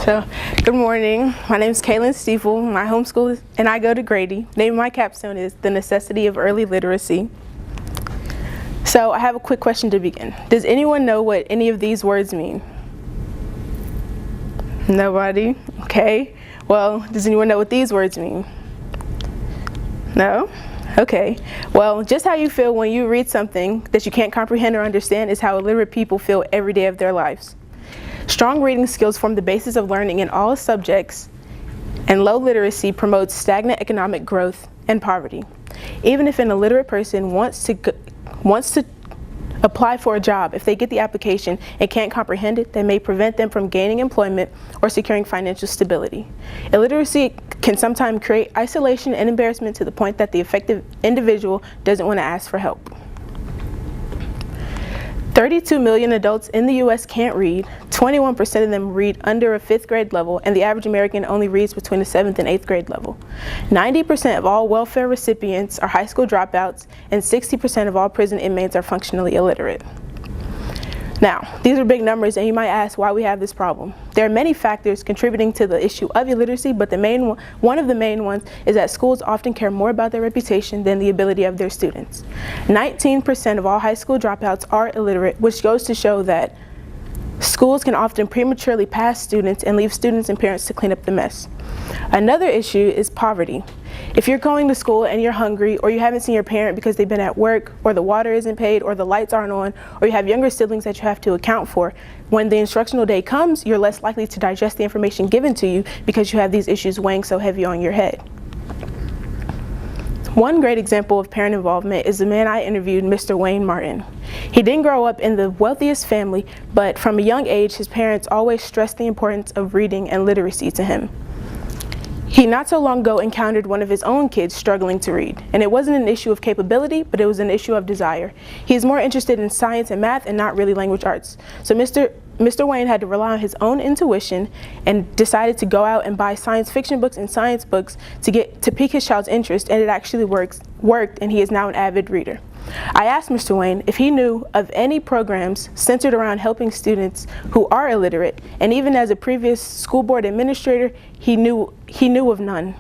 So, good morning. My name is Kaylin Steeple. My home school is, and I go to Grady. The name of my capstone is The Necessity of Early Literacy. So, I have a quick question to begin. Does anyone know what any of these words mean? Nobody? Okay. Well, does anyone know what these words mean? No? Okay. Well, just how you feel when you read something that you can't comprehend or understand is how illiterate people feel every day of their lives. Strong reading skills form the basis of learning in all subjects, and low literacy promotes stagnant economic growth and poverty. Even if an illiterate person wants to apply for a job, if they get the application and can't comprehend it, that may prevent them from gaining employment or securing financial stability. Illiteracy can sometimes create isolation and embarrassment to the point that the affected individual doesn't want to ask for help. 32 million adults in the U.S. can't read. 21% of them read under a 5th grade level, and the average American only reads between the 7th and 8th grade level. 90% of all welfare recipients are high school dropouts, and 60% of all prison inmates are functionally illiterate. Now, these are big numbers, and you might ask why we have this problem. There are many factors contributing to the issue of illiteracy, but one of the main ones is that schools often care more about their reputation than the ability of their students. 19% of all high school dropouts are illiterate, which goes to show that schools can often prematurely pass students and leave students and parents to clean up the mess. Another issue is poverty. If you're going to school and you're hungry, or you haven't seen your parent because they've been at work, or the water isn't paid, or the lights aren't on, or you have younger siblings that you have to account for, when the instructional day comes, you're less likely to digest the information given to you because you have these issues weighing so heavy on your head. One great example of parent involvement is the man I interviewed, Mr. Wayne Martin. He didn't grow up in the wealthiest family, but from a young age, his parents always stressed the importance of reading and literacy to him. He not so long ago encountered one of his own kids struggling to read, and it wasn't an issue of capability, but it was an issue of desire. He is more interested in science and math and not really language arts. So Mr. Wayne had to rely on his own intuition and decided to go out and buy science fiction books and science books to pique his child's interest, and it actually worked, and he is now an avid reader. I asked Mr. Wayne if he knew of any programs centered around helping students who are illiterate, and even as a previous school board administrator, he knew of none.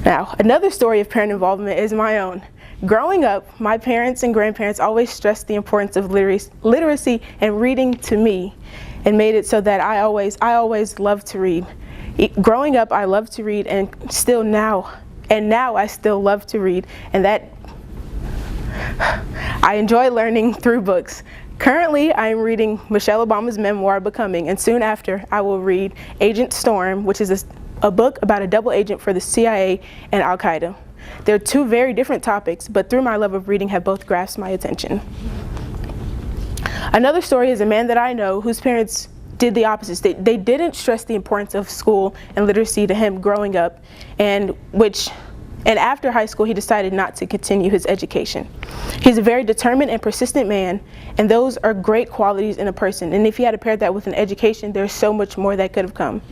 Now, another story of parent involvement is my own. Growing up, my parents and grandparents always stressed the importance of literacy and reading to me, and made it so that I always loved to read. Growing up, I loved to read, and now I still love to read, and that I enjoy learning through books. Currently, I am reading Michelle Obama's memoir, Becoming, and soon after, I will read Agent Storm, which is a book about a double agent for the CIA and Al-Qaeda. They're two very different topics, but through my love of reading have both grasped my attention. After story is a man that I know whose parents did the opposite. They didn't stress the importance of school and literacy to him growing up, and after high school, he decided not to continue his education. He's a very determined and persistent man, and those are great qualities in a person. And if he had paired that with an education, there's so much more that could have come.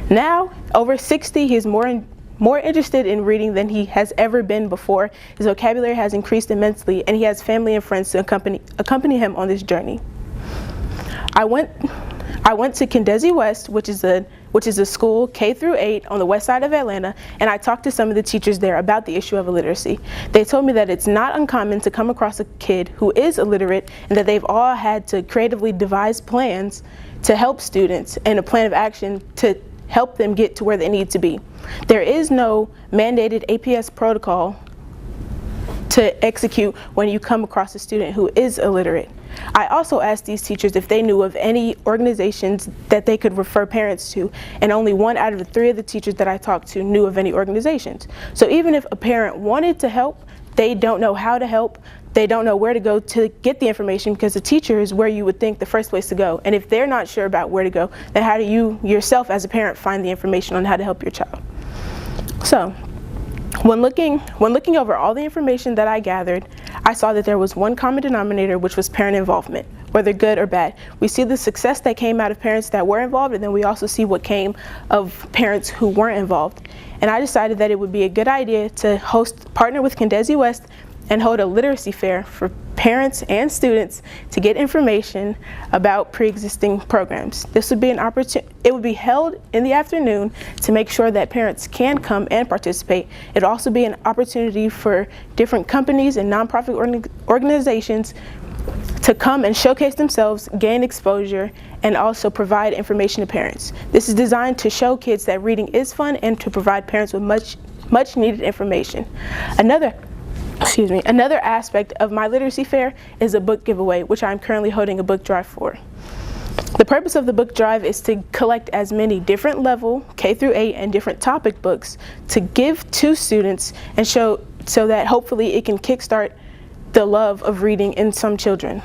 Now, over 60, he's more interested in reading than he has ever been before. His vocabulary has increased immensely, and he has family and friends to accompany him on this journey. I went to Kendesi West, which is a school K through 8 on the west side of Atlanta, and I talked to some of the teachers there about the issue of illiteracy. They told me that it's not uncommon to come across a kid who is illiterate, and that they've all had to creatively devise plans to help students and a plan of action to help them get to where they need to be. There is no mandated APS protocol to execute when you come across a student who is illiterate. I also asked these teachers if they knew of any organizations that they could refer parents to, and only 1 out of the 3 of the teachers that I talked to knew of any organizations. So even if a parent wanted to help, they don't know how to help, they don't know where to go to get the information, because the teacher is where you would think the first place to go. And if they're not sure about where to go, then how do you yourself as a parent find the information on how to help your child? So, when looking over all the information that I gathered, I saw that there was one common denominator, which was parent involvement, whether good or bad. We see the success that came out of parents that were involved, and then we also see what came of parents who weren't involved. And I decided that it would be a good idea to partner with Kendesi West and hold a literacy fair for parents and students to get information about pre-existing programs. This would be an opportunity. It would be held in the afternoon to make sure that parents can come and participate. It would also be an opportunity for different companies and nonprofit organizations to come and showcase themselves, gain exposure, and also provide information to parents. This is designed to show kids that reading is fun and to provide parents with much needed information. Another aspect of my literacy fair is a book giveaway, which I'm currently holding a book drive for. The purpose of the book drive is to collect as many different level, K through 8, and different topic books to give to students and so that hopefully it can kickstart the love of reading in some children.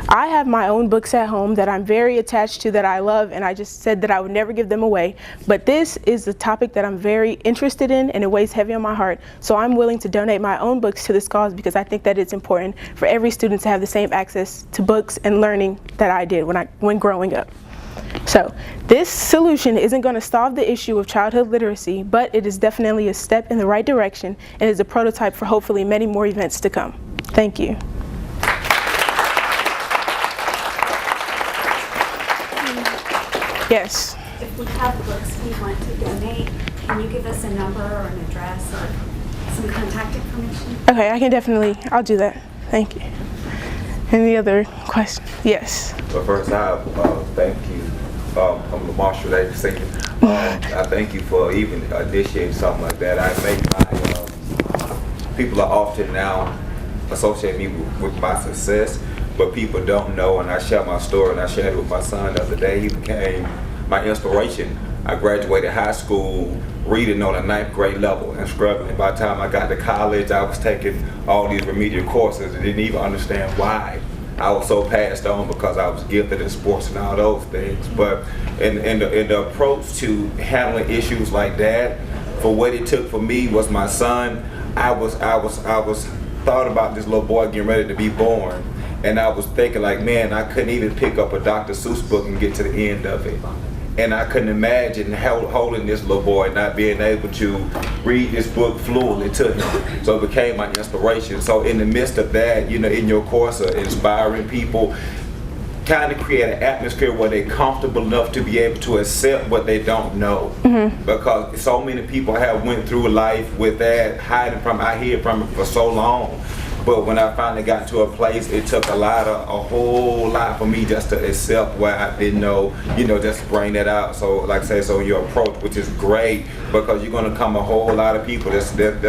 I have my own books at home that I'm very attached to, that I love, and I just said that I would never give them away. But this is the topic that I'm very interested in, and it weighs heavy on my heart. So I'm willing to donate my own books to this cause because I think that it's important for every student to have the same access to books and learning that I did when growing up. So this solution isn't going to solve the issue of childhood literacy, but it is definitely a step in the right direction and is a prototype for hopefully many more events to come. Thank you. Yes. If we have books we want to donate, can you give us a number or an address or some contact information? Okay, I'll do that. Thank you. Any other questions? Yes. Well, first, thank you. I'm the Marshall Agency. I thank you for even initiating something like that. I think people are often now associate me with my success, but people don't know, and I share my story, and I shared it with my son the other day. He became my inspiration. I graduated high school reading on a 9th grade level and struggling. By the time I got to college, I was taking all these remedial courses and didn't even understand why. I was so passed on because I was gifted in sports and all those things. But in the approach to handling issues like that, for what it took for me was my son. I was thought about this little boy getting ready to be born, and I was thinking like, man, I couldn't even pick up a Dr. Seuss book and get to the end of it. And I couldn't imagine holding this little boy, not being able to read this book fluently to him. So it became my inspiration. So in the midst of that, you know, in your course of inspiring people, kind of create an atmosphere where they're comfortable enough to be able to accept what they don't know. Mm-hmm. Because so many people have went through life with that, hiding from, I hear from it for so long. But when I finally got to a place, it took a whole lot for me just to accept what I didn't know, you know, just to bring that out. So like I say, so your approach, which is great, because you're gonna come a whole lot of people that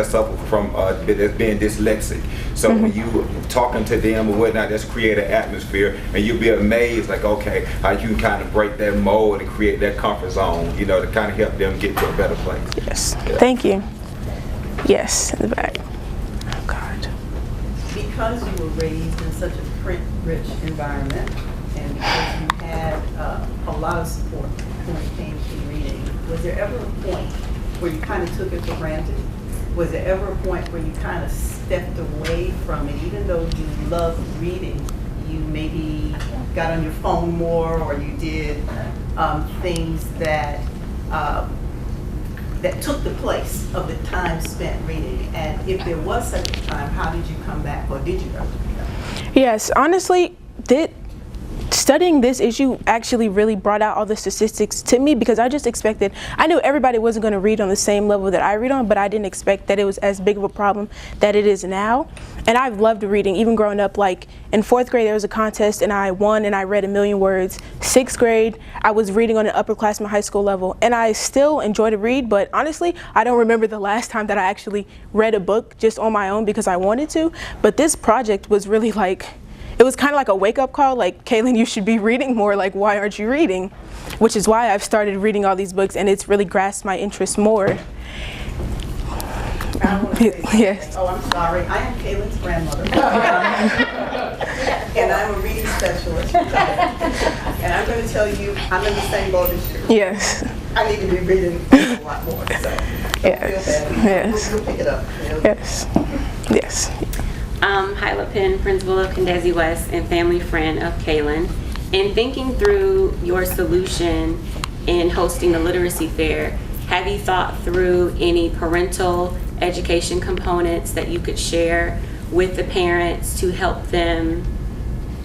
suffer from that's being dyslexic. So mm-hmm. when you talking to them or whatnot, just create an atmosphere, and you'll be amazed, like, okay, how you can kind of break that mold and create that comfort zone, you know, to kind of help them get to a better place. Yes, yeah. Thank you. Yes, in the back. Oh God. Because you were raised in such a print-rich environment, and because you had a lot of support when it came to reading, was there ever a point where you kind of took it for granted? Was there ever a point where you kind of stepped away from it, even though you loved reading? You maybe got on your phone more, or you did things that that took the place of the time spent reading? And if there was such a time, how did you come back, or did you ever come back? Yes, honestly, studying this issue actually really brought out all the statistics to me, because I just expected, I knew everybody wasn't going to read on the same level that I read on, but I didn't expect that it was as big of a problem that it is now. And I've loved reading, even growing up. Like in 4th grade there was a contest and I won and I read 1,000,000 words. 6th grade I was reading on an upperclassman high school level, and I still enjoy to read, but honestly I don't remember the last time that I actually read a book just on my own because I wanted to. But this project was really like, it was kind of like a wake-up call, like, Kaylin, you should be reading more, like, why aren't you reading? Which is why I've started reading all these books, and it's really grasped my interest more. I want to say yes. Oh, I'm sorry. I am Kaylin's grandmother. And I'm a reading specialist. And I'm going to tell you, I'm in the same boat as you. Yes. I need to be reading a lot more, so don't feel bad. Yes. We'll pick it up. Yes. Yes. Hyla Penn, principal of Candazi West and family friend of Kaylin. In thinking through your solution in hosting the literacy fair, have you thought through any parental education components that you could share with the parents to help them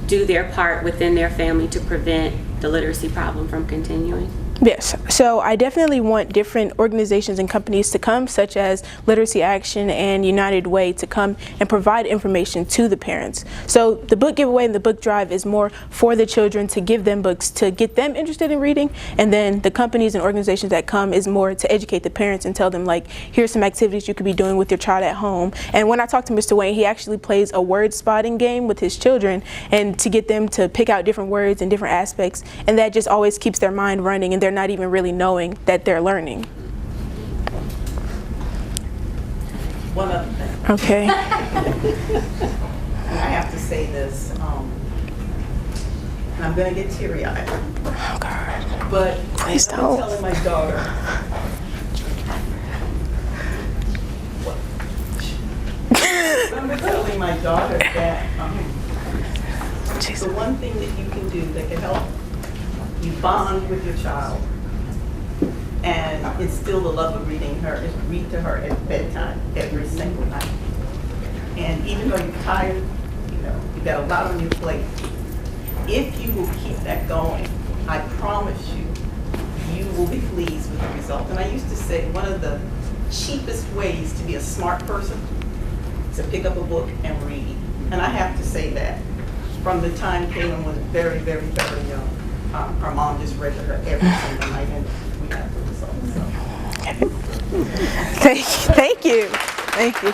do their part within their family to prevent the literacy problem from continuing? Yes, so I definitely want different organizations and companies to come, such as Literacy Action and United Way, to come and provide information to the parents. So the book giveaway and the book drive is more for the children, to give them books, to get them interested in reading, and then the companies and organizations that come is more to educate the parents and tell them, like, here's some activities you could be doing with your child at home. And when I talked to Mr. Wayne, he actually plays a word spotting game with his children, and to get them to pick out different words and different aspects, and that just always keeps their mind running, and they're not even really knowing that they're learning. One other thing. Okay. I have to say this, and I'm gonna get teary-eyed. Oh God. But Please I'm don't. telling my daughter. I'm telling my daughter that the one thing that you can do that can help you bond with your child and instill the love of reading her is read to her at bedtime every single night. And even though you're tired, you've got a lot on your plate, if you will keep that going, I promise you, you will be pleased with the result. And I used to say one of the cheapest ways to be a smart person is to pick up a book and read. And I have to say that from the time Kaylin was very, very, very young, her mom just read to her every single night, and we have the results. So. Thank you. Thank you.